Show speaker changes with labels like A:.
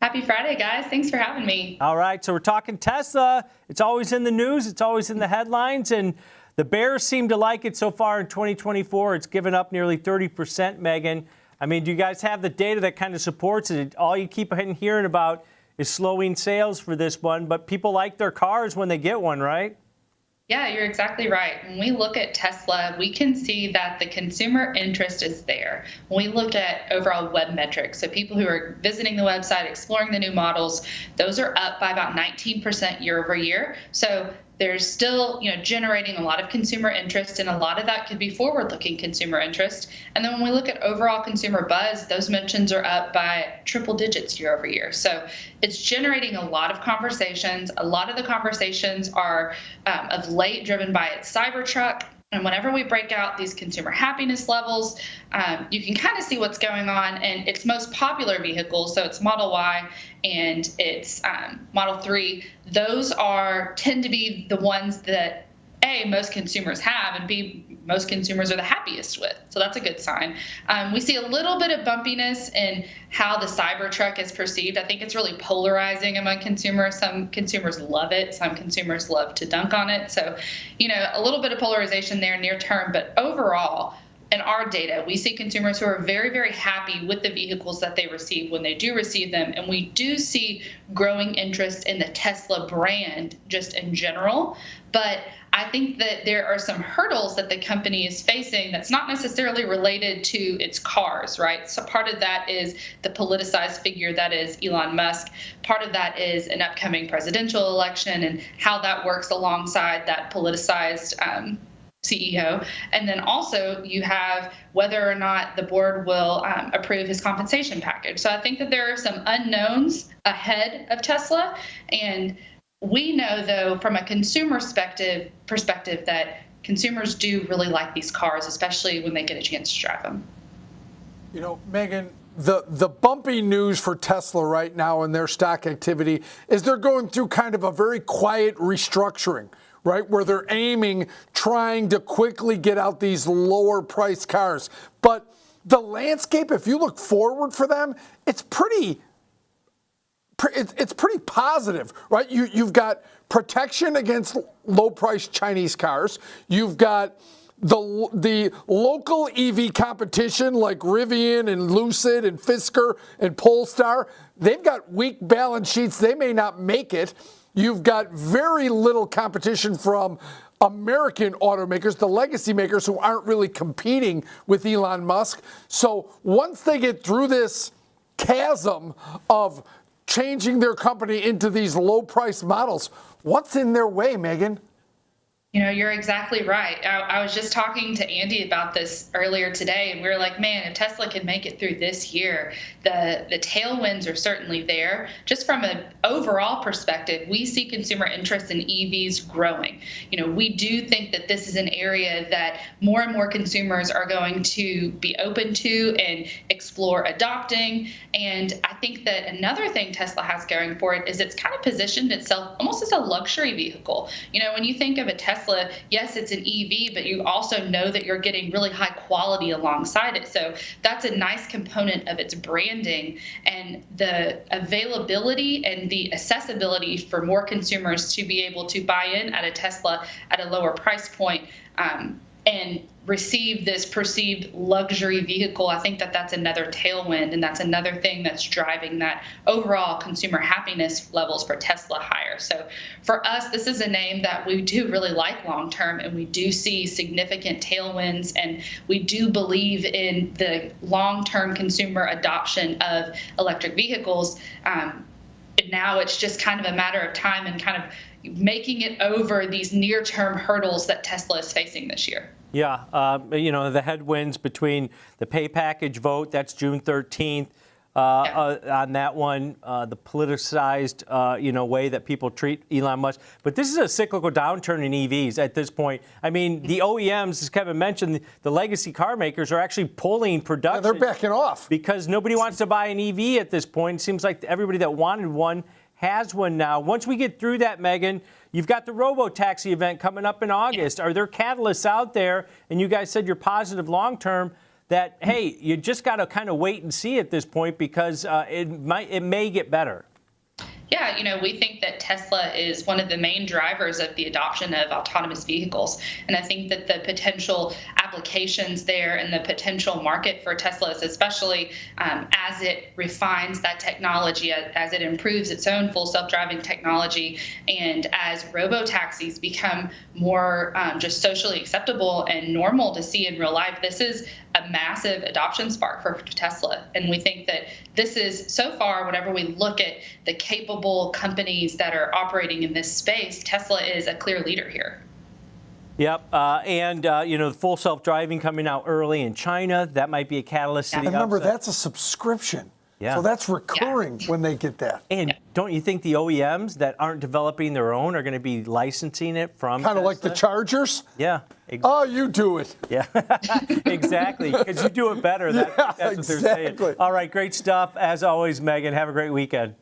A: Happy Friday, guys. Thanks for having me.
B: All right, so we're talking Tesla. It's always in the news. It's always in the headlines. And the bears seem to like it so far in 2024. It's given up nearly 30%, Megan. I mean, do you guys have the data that kind of supports it? All you keep hearing about is slowing sales for this one, but people like their cars when they get one, right?
A: Yeah, you're exactly right. When we look at Tesla, we can see that the consumer interest is there. When we look at overall web metrics, so people who are visiting the website, exploring the new models, those are up by about 19% year over year. So there's still, generating a lot of consumer interest, and a lot of that could be forward-looking consumer interest. And then when we look at overall consumer buzz, those mentions are up by triple digits year over year. So it's generating a lot of conversations. A lot of the conversations are of late driven by its Cybertruck. And whenever we break out these consumer happiness levels, you can kind of see what's going on. And its most popular vehicles, so it's Model Y and it's Model 3, those tend to be the ones that A, most consumers have, and B, most consumers are the happiest with. So that's a good sign. We see a little bit of bumpiness in how the Cybertruck is perceived. I think it's really polarizing among consumers. Some consumers love it. Some consumers love to dunk on it. So, a little bit of polarization there near term. But overall, in our data, we see consumers who are very, very happy with the vehicles that they receive when they do receive them. And we do see growing interest in the Tesla brand just in general. But I think that there are some hurdles that the company is facing that's not necessarily related to its cars, right? So part of that is the politicized figure that is Elon Musk. Part of that is an upcoming presidential election and how that works alongside that politicized CEO. And then also you have whether or not the board will approve his compensation package. So I think that there are some unknowns ahead of Tesla. And we know, though, from a consumer perspective that consumers do really like these cars, especially when they get a chance to drive them.
C: Megan, the bumpy news for Tesla right now in their stock activity is they're going through kind of a very quiet restructuring, right, where they're trying to quickly get out these lower priced cars. But the landscape, if you look forward for them, it's pretty positive, right? You've got protection against low-priced Chinese cars. You've got the local EV competition like Rivian and Lucid and Fisker and Polestar. They've got weak balance sheets. They may not make it. You've got very little competition from American automakers, the legacy makers who aren't really competing with Elon Musk. So once they get through this chasm of changing their company into these low-priced models, what's in their way, Megan?
A: You're exactly right. I was just talking to Andy about this earlier today, and we were like, man, if Tesla can make it through this year, the tailwinds are certainly there. Just from an overall perspective, we see consumer interest in EVs growing. We do think that this is an area that more and more consumers are going to be open to and explore adopting. And I think that another thing Tesla has going for it is it's kind of positioned itself almost as a luxury vehicle. When you think of a Tesla, yes, it's an EV, but you also know that you're getting really high quality alongside it. So that's a nice component of its branding, and the availability and the accessibility for more consumers to be able to buy in at a Tesla at a lower price point and receive this perceived luxury vehicle. I think that that's another tailwind, and that's another thing that's driving that overall consumer happiness levels for Tesla higher. So for us, this is a name that we do really like long term, and we do see significant tailwinds, and we do believe in the long-term consumer adoption of electric vehicles. Now it's just kind of a matter of time and kind of making it over these near-term hurdles that Tesla is facing this year.
B: Yeah, the headwinds between the pay package vote, that's June 13th. On that one, the politicized, way that people treat Elon Musk. But this is a cyclical downturn in EVs at this point. I mean, the OEMs, as Kevin mentioned, the legacy car makers are actually pulling production.
C: Yeah, they're backing off.
B: Because nobody wants to buy an EV at this point. It seems like everybody that wanted one has one now. Once we get through that, Megan, you've got the Robotaxi event coming up in August. Are there catalysts out there? And you guys said you're positive long term that, hey, you just got to kind of wait and see at this point because it may get better.
A: Yeah, we think that Tesla is one of the main drivers of the adoption of autonomous vehicles. And I think that the potential applications there and the potential market for Teslas, especially as it refines that technology, as it improves its own full self-driving technology, and as robotaxis become more just socially acceptable and normal to see in real life, this is a massive adoption spark for Tesla. And we think that this is, so far, whenever we look at the capable companies that are operating in this space, Tesla is a clear leader here.
B: Yep, and the full self-driving coming out early in China, that might be a catalyst.
C: And remember, that's a subscription.
B: Yeah.
C: So that's recurring when they get that.
B: And don't you think the OEMs that aren't developing their own are going to be licensing it from
C: kind of like the Chargers?
B: Yeah.
C: Oh, you do it.
B: Yeah, exactly, because you do it better. That's what they're saying. All right, great stuff. As always, Megan, have a great weekend.